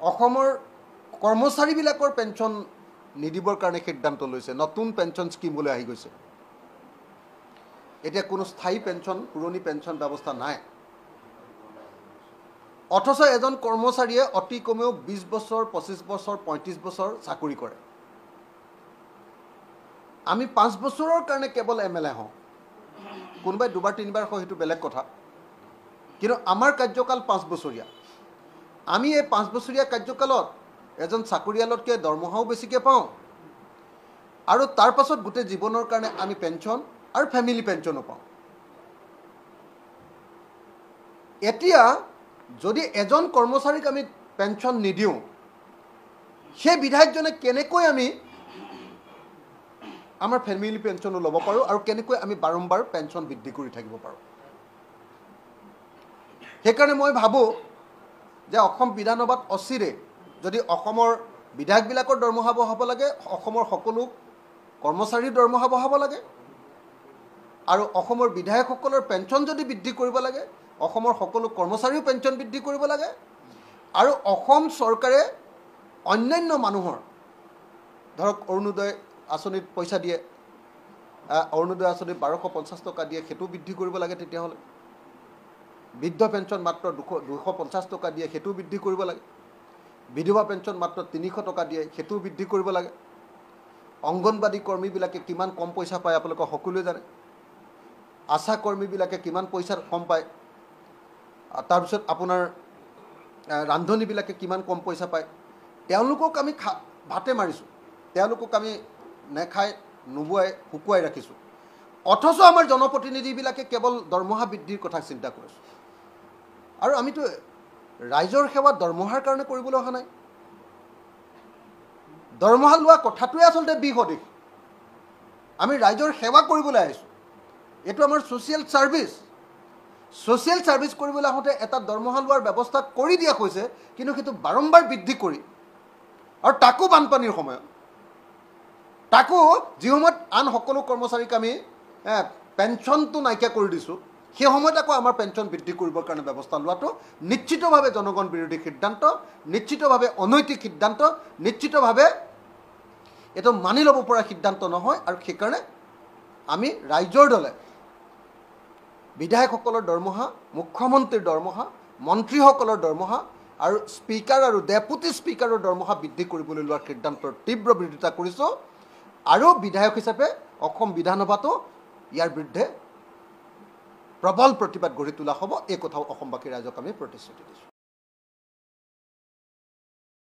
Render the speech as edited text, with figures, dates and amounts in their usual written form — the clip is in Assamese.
অসমৰ কৰ্মচাৰীবিলাকৰ পেঞ্চন নিদিবৰ কাৰণে সিদ্ধান্ত লৈছে নতুন পেঞ্চন স্কিম বুলি আহি গৈছে এতিয়া কোনো স্থায়ী পেঞ্চন পুৰণি পেঞ্চন ব্যৱস্থা নাই অথচ এজন কৰ্মচাৰীয়ে অতি কমেও 20 বছৰ 25 বছৰ 35 বছৰ চাকৰি কৰে আমি 5 বছৰৰ কাৰণে কেৱল এমএলএ হওঁ কোনোবাই দুবাৰ তিনিবাৰ হয় সেইটো বেলেগ কথা কিন্তু আমাৰ কাৰ্যকাল 5 বছৰীয়া আমি এই 5 বছৰীয়া কাৰ্যকালত এজন চাকৰিয়ালতকৈ দৰমহাও বেছিকৈ পাওঁ আৰু তাৰ পাছত গোটেই জীৱনৰ কাৰণে আমি পেঞ্চন আৰু ফ্যামিলি পেঞ্চনো পাওঁ এতিয়া যদি এজন কৰ্মচাৰীক আমি পেঞ্চন নিদিওঁ সেই বিধায়কজনে কেনেকৈ আমি আমাৰ ফ্যামিলি পেঞ্চনো ল'ব পাৰোঁ আৰু কেনেকৈ আমি বাৰম্বাৰ পেঞ্চন বৃদ্ধি কৰি থাকিব পাৰোঁ সেইকাৰণে মই ভাবোঁ যে অসম বিধানসভাত অচিৰে যদি অসমৰ বিধায়কবিলাকৰ দৰমহা বঢ়াব লাগে অসমৰ সকলো কৰ্মচাৰীৰ দৰমহা বঢ়াব লাগে আৰু অসমৰ বিধায়কসকলৰ পেঞ্চন যদি বৃদ্ধি কৰিব লাগে অসমৰ সকলো কৰ্মচাৰীৰ পেঞ্চন বৃদ্ধি কৰিব লাগে আৰু অসম চৰকাৰে অন্যান্য মানুহৰ ধৰক অৰুণোদয় আঁচনিত পইচা দিয়ে অৰুণোদয় আঁচনিত 1250 টকা দিয়ে সেইটো বৃদ্ধি কৰিব লাগে তেতিয়াহ'লে বৃদ্ধ পেঞ্চন মাত্ৰ 250 টকা দিয়ে সেইটো বৃদ্ধি কৰিব লাগে বিধৱা পেঞ্চন মাত্ৰ 300 টকা দিয়ে সেইটো বৃদ্ধি কৰিব লাগে অংগনবাদী কৰ্মীবিলাকে কিমান কম পইচা পায় আপোনালোকে সকলোৱে জানে আশা কৰ্মীবিলাকে কিমান পইচা কম পায় তাৰপিছত আপোনাৰ ৰান্ধনীবিলাকে কিমান কম পইচা পায় তেওঁলোকক আমি ভাতে মাৰিছোঁ তেওঁলোকক আমি নেখাই নুবুৱাই শুকুৱাই ৰাখিছোঁ অথচ আমাৰ জনপ্ৰতিনিধিবিলাকে কেৱল দৰমহা বৃদ্ধিৰ কথা চিন্তা কৰিছোঁ আৰু আমিতো ৰাইজৰ সেৱা দৰমহাৰ কাৰণে কৰিবলৈ অহা নাই দৰমহা লোৱা কথাটোৱে আচলতে বিসদৃশ আমি ৰাইজৰ সেৱা কৰিবলৈ আহিছোঁ এইটো আমাৰ ছ'চিয়েল ছাৰ্ভিচ কৰিবলৈ আহোঁতে এটা দৰমহা লোৱাৰ ব্যৱস্থা কৰি দিয়া হৈছে কিন্তু সেইটো বাৰম্বাৰ বৃদ্ধি কৰি আৰু তাকো বানপানীৰ সময়ত তাকো যি সময়ত আন সকলো কৰ্মচাৰীক আমি পেঞ্চনটো নাইকিয়া কৰি দিছোঁ সেই সময়ত আকৌ আমাৰ পেঞ্চন বৃদ্ধি কৰিবৰ কাৰণে ব্যৱস্থা লোৱাটো নিশ্চিতভাৱে জনগণ বিৰোধী সিদ্ধান্ত নিশ্চিতভাৱে অনৈতিক সিদ্ধান্ত নিশ্চিতভাৱে এইটো মানি ল'ব পৰা সিদ্ধান্ত নহয় আৰু সেইকাৰণে আমি ৰাইজৰ দলে বিধায়কসকলৰ দৰমহা মুখ্যমন্ত্ৰীৰ দৰমহা মন্ত্ৰীসকলৰ দৰমহা আৰু স্পিকাৰ আৰু ডেপুটি স্পিকাৰৰ দৰমহা বৃদ্ধি কৰিবলৈ লোৱাৰ সিদ্ধান্তৰ তীব্ৰ বিৰোধিতা কৰিছোঁ আৰু বিধায়ক হিচাপে অসম বিধানসভাতো ইয়াৰ বিৰুদ্ধে প্ৰবল প্ৰতিবাদ গঢ়ি তোলা হ'ব এই কথাও অসমবাসী ৰাইজক আমি প্ৰতিশ্ৰুতি দিছোঁ